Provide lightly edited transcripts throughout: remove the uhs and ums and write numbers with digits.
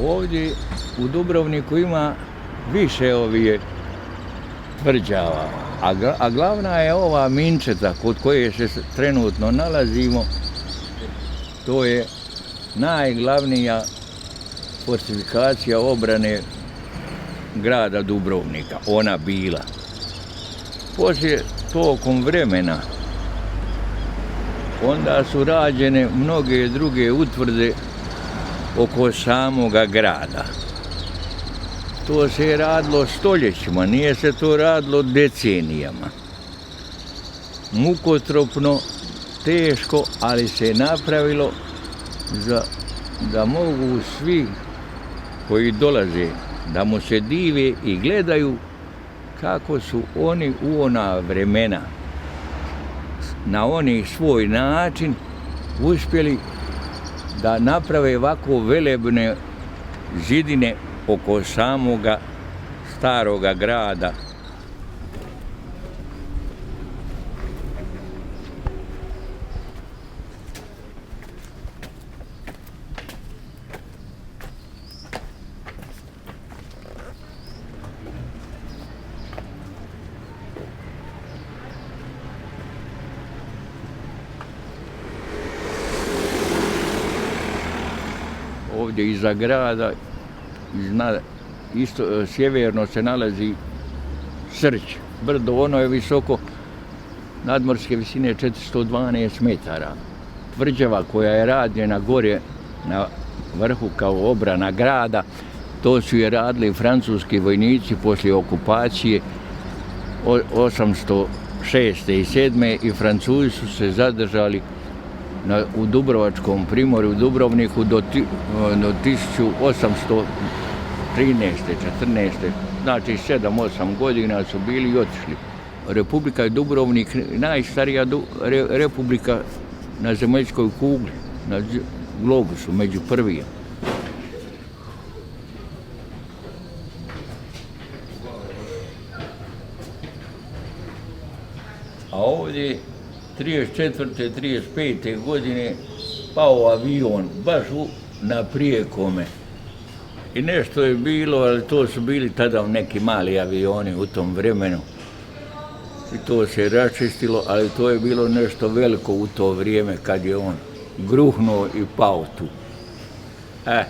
Ovdje u Dubrovniku ima više ovih tvrđava, a glavna je ova Minčeta kod koje se trenutno nalazimo. To je najglavnija fortifikacija obrane grada Dubrovnika, ona bila. Poslije tokom vremena onda su rađene mnoge druge utvrde oko samoga grada. To se je radilo stoljećima, nije se to radilo decenijama. Mukotropno, teško, ali se je napravilo da mogu svi koji dolaze da mu se dive i gledaju kako su oni u ona vremena na oni svoj način uspjeli da naprave ovako velebne zidine oko samoga staroga grada. Ovdje iza grada, isto sjeverno se nalazi Srđ. Brdo, ono je visoko nadmorske visine 412 metara. Tvrđava koja je rađena gore na vrhu kao obrana grada, to su je radili francuski vojnici poslije okupacije 806. i 7. i Francuzi su se zadržali u Dubrovačkom primorju, u Dubrovniku do 1813. 14. Znači 7-8 godina su bili i otišli. Republika je Dubrovnik najstarija republika na zemaljskoj kugli, na globusu, među prvijima. A ovdje 34. 35. godine pao avion baš na Prijekome. I nešto je bilo, ali to su bili tada neki mali avioni u tom vremenu. I to se raščistilo, ali to je bilo nešto veliko u to vrijeme kad je on gruhnuo i pao tu. Ja.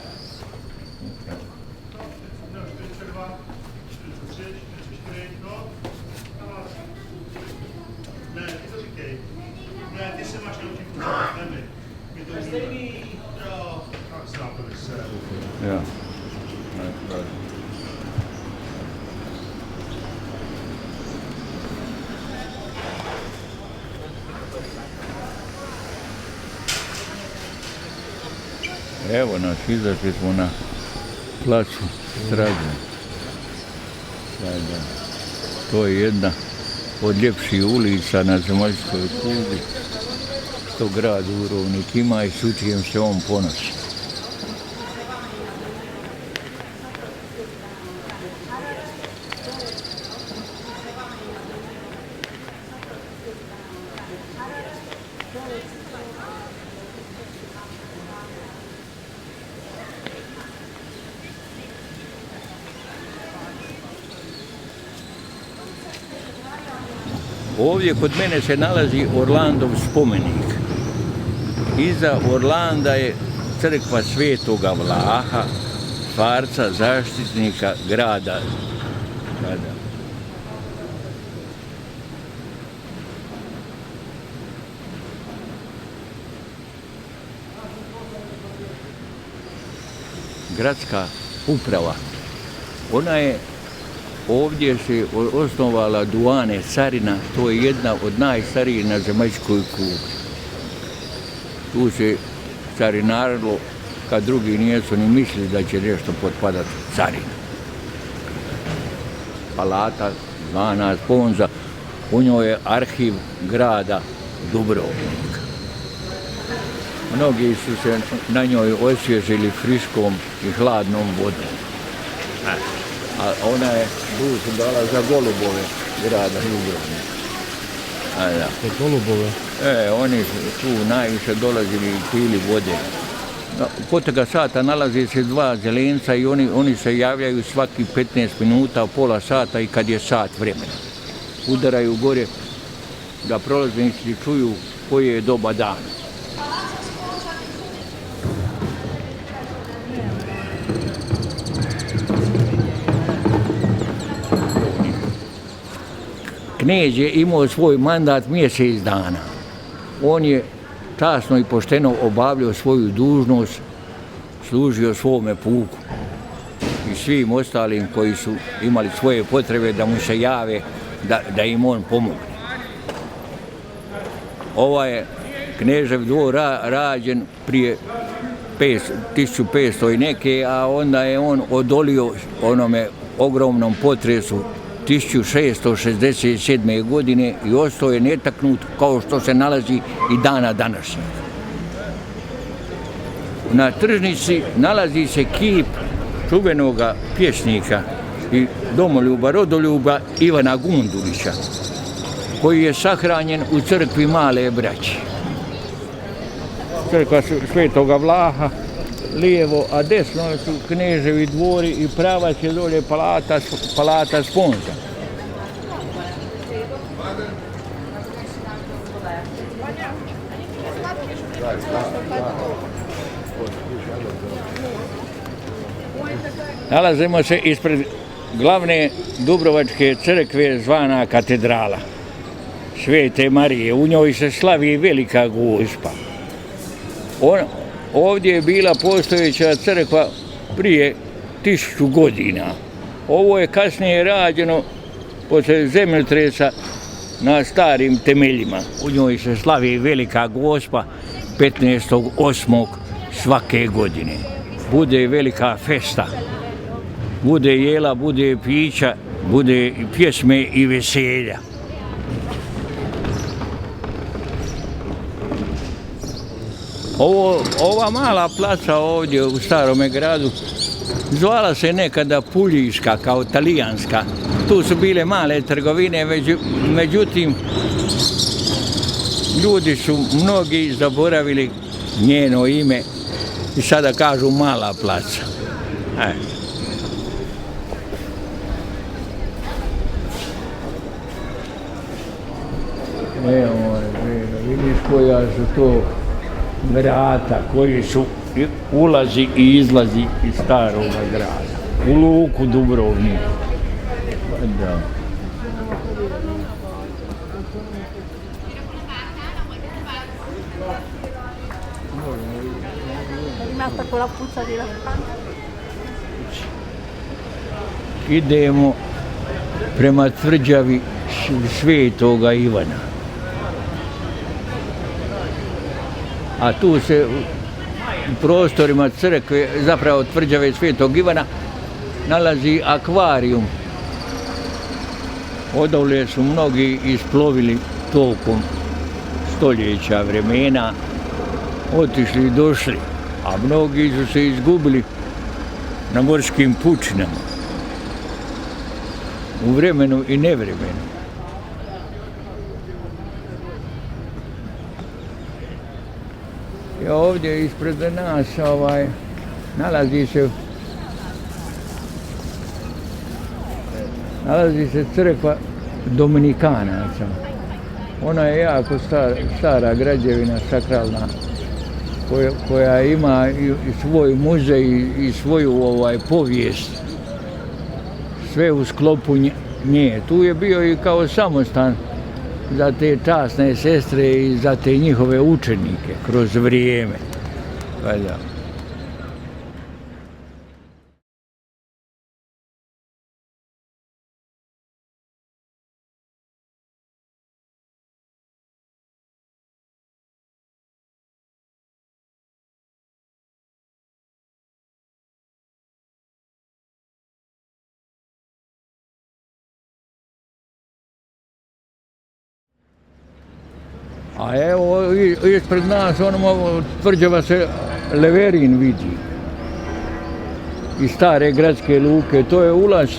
Evo nas, izašli smo na placu Stražnje. To je jedna od ljepših ulica na zemaljskoj kugli što grad Dubrovnik ima i s čijem se on ponosi. Ovdje kod mene se nalazi Orlandov spomenik. Iza Orlanda je crkva Svetoga Vlaha, farca zaštitnika grada. Gradska uprava. Ona je ovdje se osnovala Duane carina, to je jedna od najstarijih na zemaljskoj kugli. Tu se carinarilo kad drugi nisu ni mislili da će nešto potpadati carina. Palata zvana Sponza, u njoj je arhiv grada Dubrovnika. Mnogi su se na njoj osvježili friskom i hladnom vodom. A ona je dušu dala za golubove grada Dubrovnika. Za golubove? Oni su tu najviše dolazili i pili vode. Kod toga sata nalaze se dva zelenca i oni se javljaju svaki 15 minuta, pola sata i kad je sat vremena. Udaraju gore da prolaznici čuju koje je doba dana. Knez je imao svoj mandat mjesec dana. On je časno i pošteno obavljao svoju dužnost, služio svome puku i svim ostalim koji su imali svoje potrebe da mu se jave, da im on pomogne. Ovaj je Knežev dvor rađen prije 1500 i neke, a onda je on odolio onome ogromnom potresu 1667. godine i ostao je netaknut kao što se nalazi i dana današnjeg. Na tržnici nalazi se kip čuvenog pjesnika i domoljuba, rodoljuba Ivana Gundulića, koji je sahranjen u crkvi Male Braće. Crkva Svetoga Vlaha, lijevo, a desno su Kneževi dvori i pravac je dolje palata Sponza. Nalazimo se ispred glavne Dubrovačke crkve zvana Katedrala Svete Marije. U njoj se slavi Velika Gospa. Ovdje je bila postojeća crkva prije 1000 godina. Ovo je kasnije rađeno poslije zemljotresa na starim temeljima. U njoj se slavi Velika Gospa 15.8. svake godine. Bude velika festa, bude jela, bude pića, bude pjesme i veselja. Ova mala placa ovdje u Starome gradu zvala se nekada Puljiška, kao talijanska. Tu su bile male trgovine, međutim ljudi su mnogi zaboravili njeno ime i sada kažu Mala placa. Evo, vidiš koja su to vrata koji su ulazi i izlazi iz Staroga grada u luku Dubrovnik. Da. Idemo prema tvrđavi Svetoga Ivana. A tu se u prostorima crkve, zapravo tvrđave Svetog Ivana, nalazi akvarijum. Odavle su mnogi isplovili tokom stoljeća, vremena, otišli i došli, a mnogi su se izgubili na morskim pučinama, u vremenu i nevremenu. I ovdje ispred nas nalazi se crkva Dominikanaca. Ona je jako stara građevina, sakralna, koja ima i svoj muzej i svoju povijest. Sve u sklopu nje. Tu je bio i kao samostan za te časne sestre i za te njihove učenike kroz vrijeme. A evo, ispred nas, tvrđava se Leverin vidi. Iz stare gradske luke, to je ulaz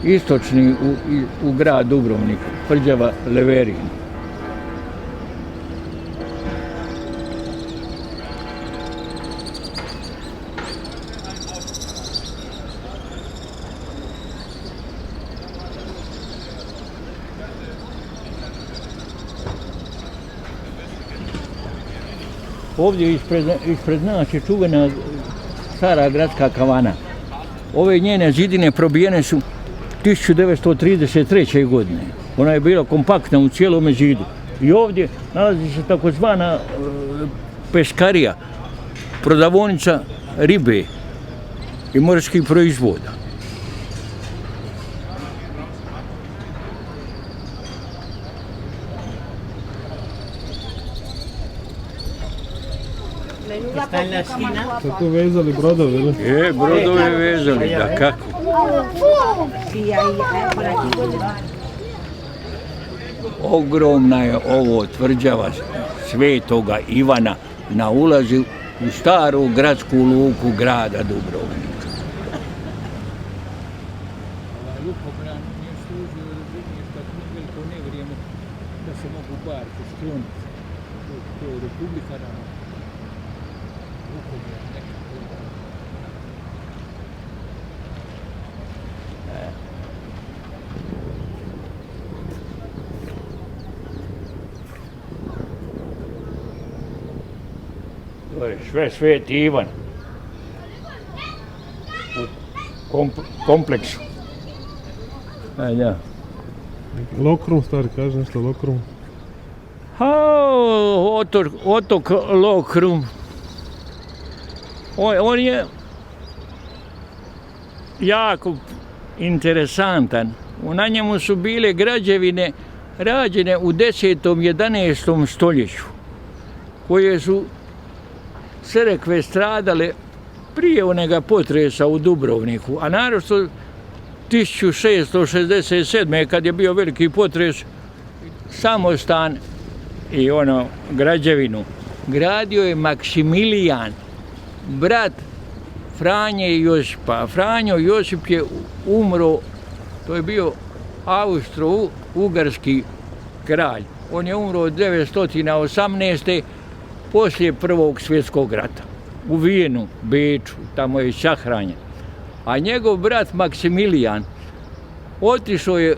istočni u grad Dubrovnik, tvrđava Leverin. Ovdje ispred nas je čuvena stara gradska kavana. Ove njene zidine probijene su 1933. godine. Ona je bila kompaktna u cijelome zidu. I ovdje nalazi se takozvana peskarija, prodavonica ribe i morskih proizvoda. Está en la esquina. Ste tu vezali brodove, ili? Brodove vezali, da kako. Sí, ahí, por aquí donde está. Ogromna je ovo tvrđava Svetoga Ivana na ulazu u staru gradsku luku grada Dubrovnika. Lukobran je služio, razumiješ, kad veliko nevrijeme da se mogu barke skloniti. To je Republika nama. Lukobran nekako. To je sve Sveti Ivan u kompleksu. Ja. Lokrum, stari, kaže nešto Lokrum. Otok Lokrum. On je jako interesantan. Na njemu su bile građevine rađene u 10. 11. stoljeću, koje su crkve stradale prije onega potresa u Dubrovniku, a naročito 1667. kad je bio veliki potres, samostan i građevinu gradio je Maksimilijan, brat Franje i Josipa. Franjo Josip je umro, to je bio Austro-Ugarski kralj. On je umro od 918. poslije Prvog svjetskog rata. U Vijenu, Beču, tamo je sahranjen. A njegov brat Maksimilijan otišao je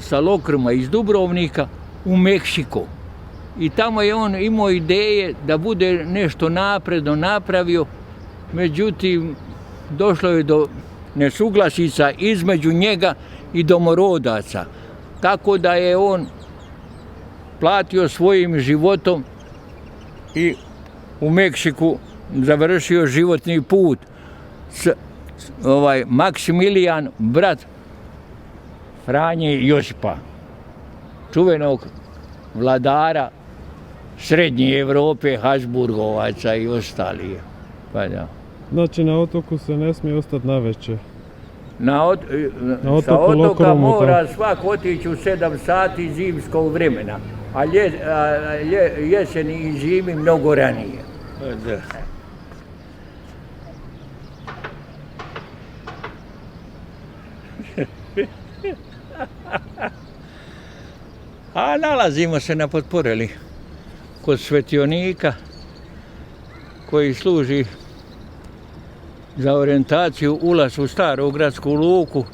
sa Lokruma iz Dubrovnika u Meksiko. I tamo je on imao ideje da bude nešto napredno napravio, međutim došlo je do nesuglasica između njega i domorodaca. Tako da je on platio svojim životom i u Meksiku završio životni put. Maksimilijan, brat Franje Josipa, čuvenog vladara Srednje Europe, Habsburgovaca i ostalih. Pa da. Znači na otoku se ne smije ostati navečer. Sa otoka mora svak otići u 7 sati zimskog vremena, a jeseni i zimi mnogo ranije. Da. A nalazimo se na Potporeli kod svetionika koji služi za orijentaciju ulaz u staru gradsku luku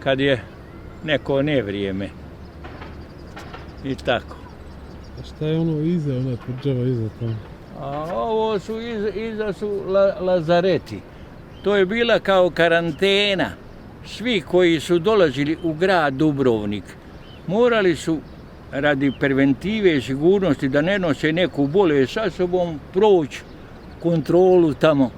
kad je neko nevrijeme i tako. A šta je ono iza, ona tvrđava iza tamo? A ovo su iza su lazareti. To je bila kao karantena. Svi koji su dolazili u grad Dubrovnik morali su radi preventive i sigurnosti da ne nose neku bolest sa sobom proći kontrolu tamo.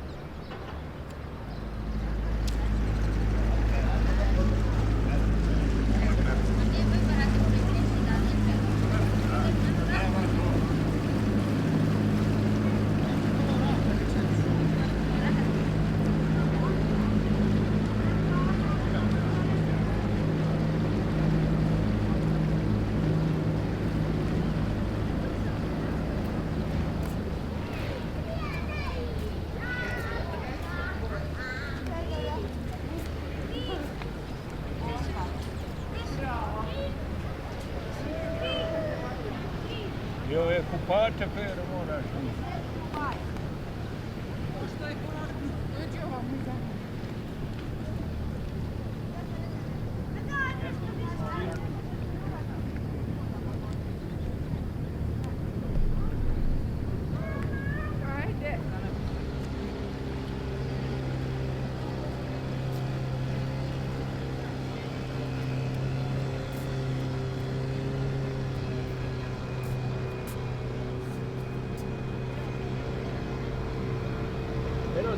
I ove kupače Pero moraš uzeti.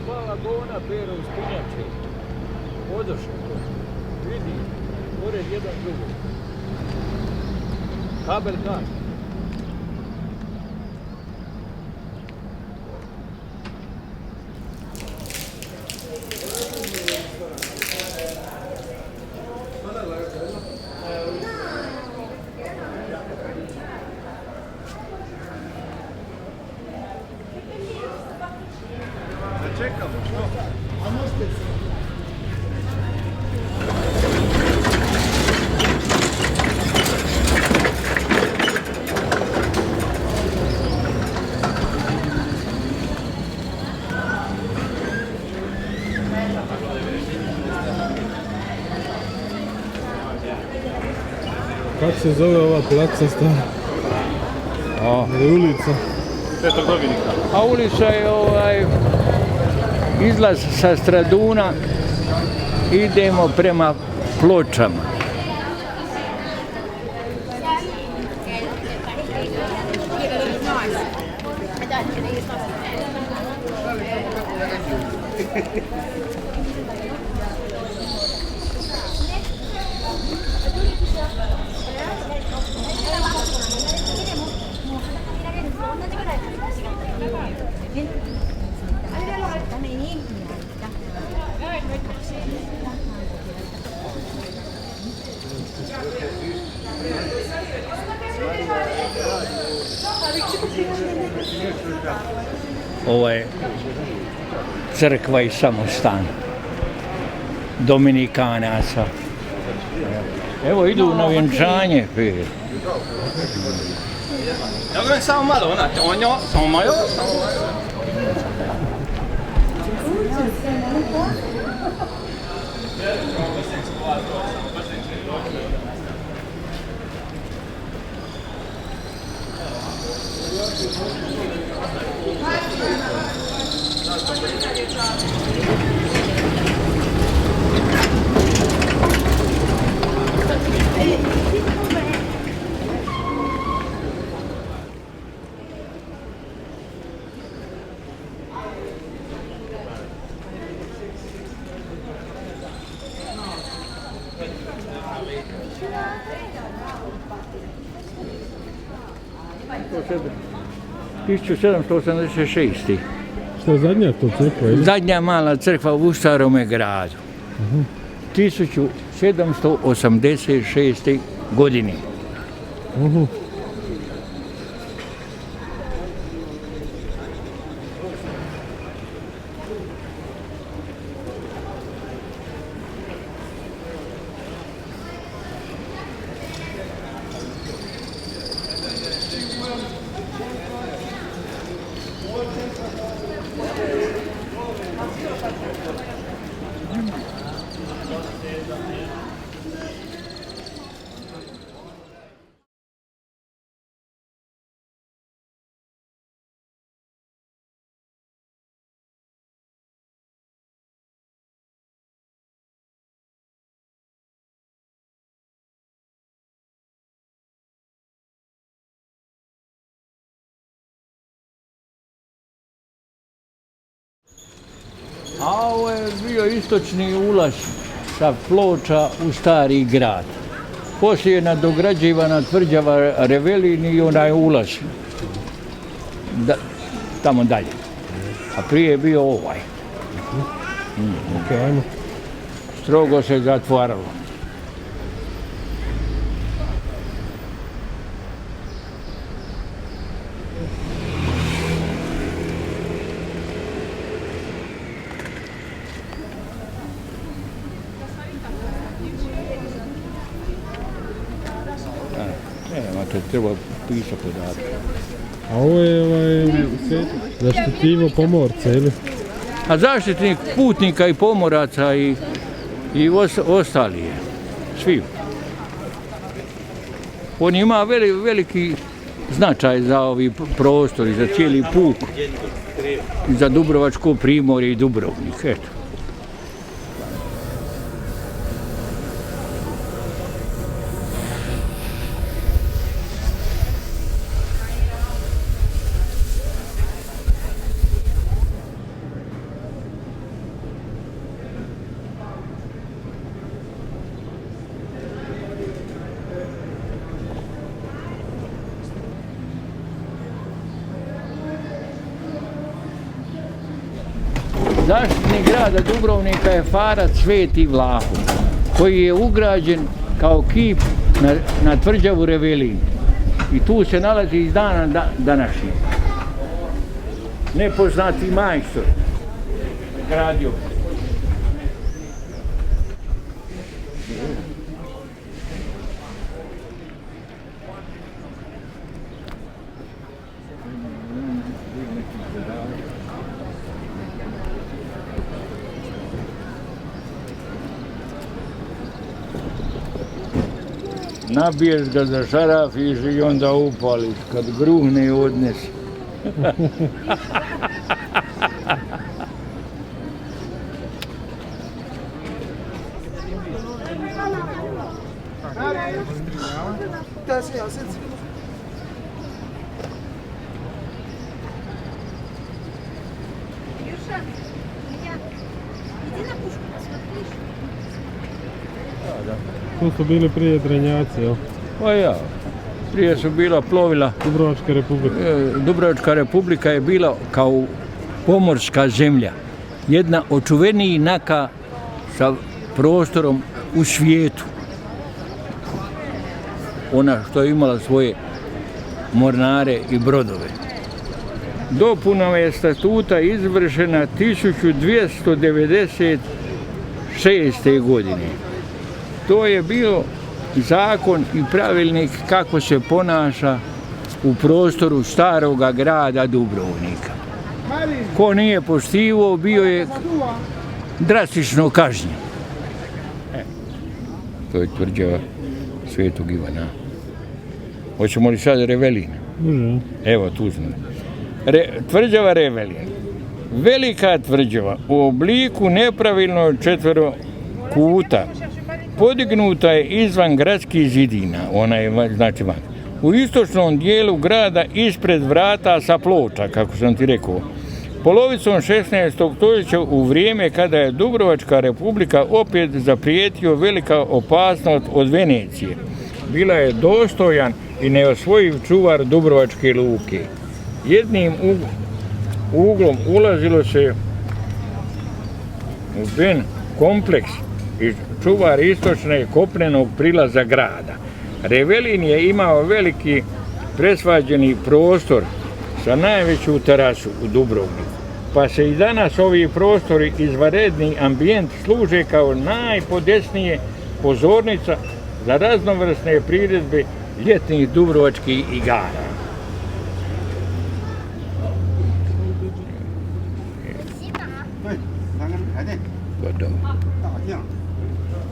dva vagona pero uspinjače. Odošao. Vidi, pored jedan drugog. Kabel gas. Čekamo, što? Kako se zove ova placa stara? Ulica. Svetog Dominika. A ulica je izlaz sa Straduna, idemo prema Pločama. Ovo je crkva i samostan Dominikanaca. Evo idu na vjenčanje. Ja govorim samo malo, ona tonjo, samo malo. To 1786. Što je zadnja to crkva, ili? Zadnja mala crkva u Starome gradu. 1786. godine. A ovo je bio istočni ulaz sa Ploča u Stari grad. Poslije je nadograđivana tvrđava Revelin i onaj ulaz tamo dalje. A prije je bio ovaj. Ok, ajmo. Strogo se zatvaralo. Treba pisati podatke. A ovo je zaštitivo pomorca, ili? A zaštitnik putnika i pomoraca i ostali je. Svi. On ima veliki značaj za ovi prostori, za cijeli puk. I za Dubrovačko primorje i Dubrovnik. Eto. Zaštitnik grada Dubrovnika je farac Sveti Vlaho, koji je ugrađen kao kip na tvrđavu Revelin. I tu se nalazi iz dana današnjeg. Nepoznati majstor gradio. Nabiješ ga za šaraf i onda upališ, kad gruhne i odnesi. Tu su bili prije Drenjaci, jel? Pa ja, prije su bila plovila. Dubrovačka republika. Dubrovačka republika je bila kao pomorska zemlja. Jedna od čuvenijih naka sa prostorom u svijetu. Ona što je imala svoje mornare i brodove. Dopuna je statuta izvršena 1296. godine. To je bio zakon i pravilnik kako se ponaša u prostoru staroga grada Dubrovnika. Ko nije poštivao, bio je drastično kažnjen. To je tvrđava Svetog Ivana. Hoćemo li sad Revelin? Evo tu smo. Tvrđava Revelin. Velika tvrđava u obliku nepravilno četverokuta. Podignuta je izvan gradskih zidina, ona je znači van. U istočnom dijelu grada ispred vrata sa ploča, kako sam ti rekao. Polovicom 16. stoljeća u vrijeme kada je Dubrovačka republika opet zaprijetio velika opasnost od Venecije. Bila je dostojan i neosvojiv čuvar Dubrovačke luke. Jednim uglom ulazilo se u Ben kompleks i čuvar istočne kopnenog prilaza grada. Revelin je imao veliki presvađeni prostor sa najveću terasu u Dubrovniku, pa se i danas ovi prostori izvanredni ambijent služe kao najpodesnije pozornica za raznovrsne priredbe ljetnih dubrovačkih igara.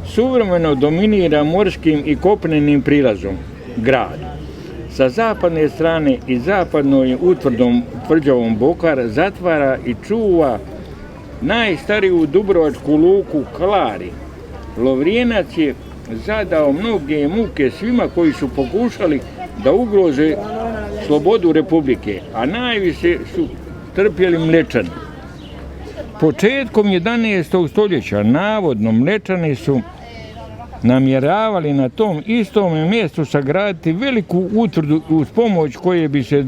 Suvremeno dominira morskim i kopnenim prilazom grad. Sa zapadne strane i zapadnoj utvrdom tvrđavom Bokar zatvara i čuva najstariju dubrovačku luku Klari. Lovrijenac je zadao mnoge muke svima koji su pokušali da ugroze slobodu Republike, a najviše su trpjeli Mlečani. Početkom 11. stoljeća navodno Mlečani su namjeravali na tom istom mjestu sagraditi veliku utvrdu uz pomoć koje bi se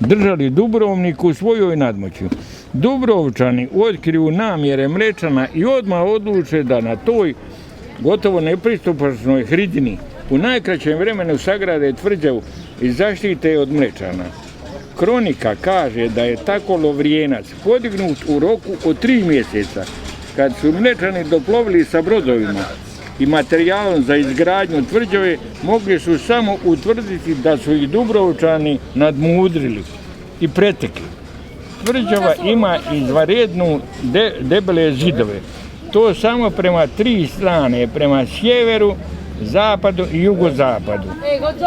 držali Dubrovnik u svojoj nadmoći. Dubrovčani otkriju namjere Mlečana i odmah odluče da na toj gotovo nepristupačnoj hridini u najkraćem vremenu sagrade tvrđavu i zaštite od Mlečana. Kronika kaže da je tako Lovrijenac podignut u roku od 3 mjeseca, kad su Mlečani doplovili sa brodovima i materijalom za izgradnju tvrđave, mogli su samo utvrditi da su ih Dubrovčani nadmudrili i pretekli. Tvrđava ima izvanrednu debele zidove. To samo prema 3 strane, prema sjeveru, zapadu i jugozapadu.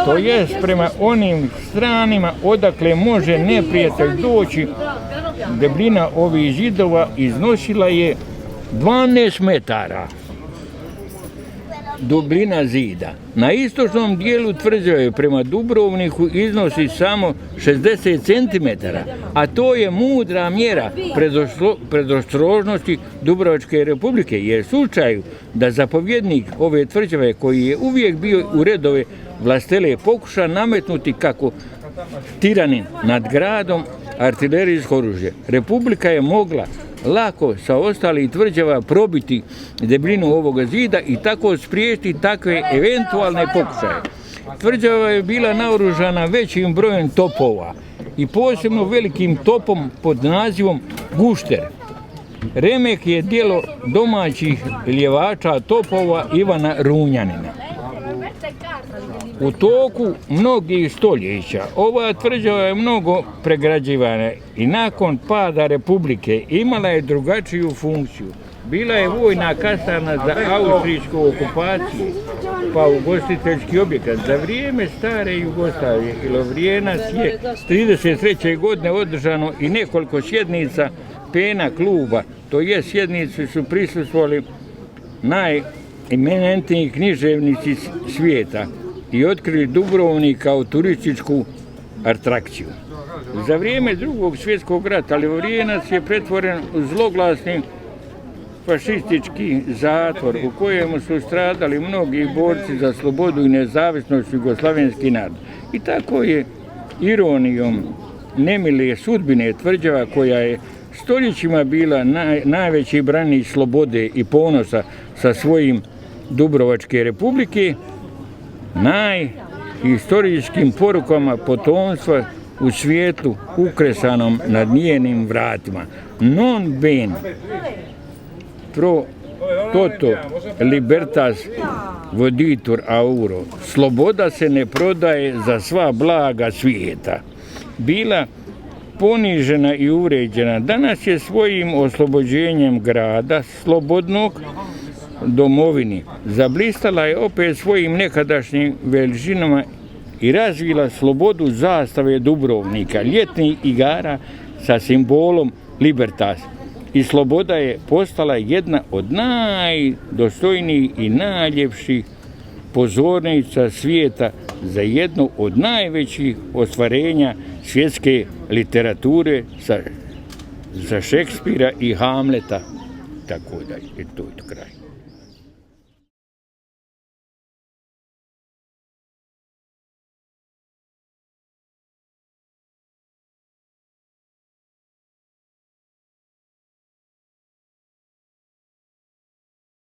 To jest prema onim stranima odakle može neprijatelj doći. Debljina ovih zidova iznosila je 12 metara. Dubina zida. Na istočnom dijelu tvrđave prema Dubrovniku iznosi samo 60 cm, a to je mudra mjera predostrožnosti Dubrovačke republike, jer slučaju da zapovjednik ove tvrđave, koji je uvijek bio u redove vlastele, pokuša nametnuti kako tiranin nad gradom artilerijsko oružje. Republika je mogla lako sa ostalih tvrđava probiti debljinu ovoga zida i tako spriječiti takve eventualne pokušaje. Tvrđava je bila naoružana većim brojem topova i posebno velikim topom pod nazivom Gušter. Remek je djelo domaćih ljevača topova Ivana Runjanina. U toku mnogih stoljeća ova tvrđava je mnogo pregrađivana i nakon pada Republike imala je drugačiju funkciju. Bila je vojna kasarna za austrijsku okupaciju, pa ugostiteljski objekat. Za vrijeme stare Jugoslavije i Lovrijenac je 1933. godine održano i nekoliko sjednica pena kluba, to je sjednici su prisustvovali najeminentniji književnici svijeta i otkrili Dubrovnik kao turističku atrakciju. Za vrijeme Drugog svjetskog rata Lovrijenac je pretvoren u zloglasni fašistički zatvor u kojemu su stradali mnogi borci za slobodu i nezavisnost jugoslavenski narod. I tako je ironijom nemile sudbine tvrđava koja je stoljećima bila najveći branik slobode i ponosa sa svojim Dubrovačke republike, najhistorijskim porukama potomstva u svijetu ukresanom nad njenim vratima. Non ben pro toto libertas voditur auro. Sloboda se ne prodaje za sva blaga svijeta. Bila ponižena i uvređena, danas je svojim oslobođenjem grada slobodnog domovini zablistala je opet svojim nekadašnjim veličinama i razvila slobodu zastave Dubrovnika, ljetnih igara sa simbolom libertas. I sloboda je postala jedna od najdostojnijih i najljepših pozornica svijeta za jedno od najvećih ostvarenja svjetske literature za Šekspira i Hamleta, tako da je to kraj.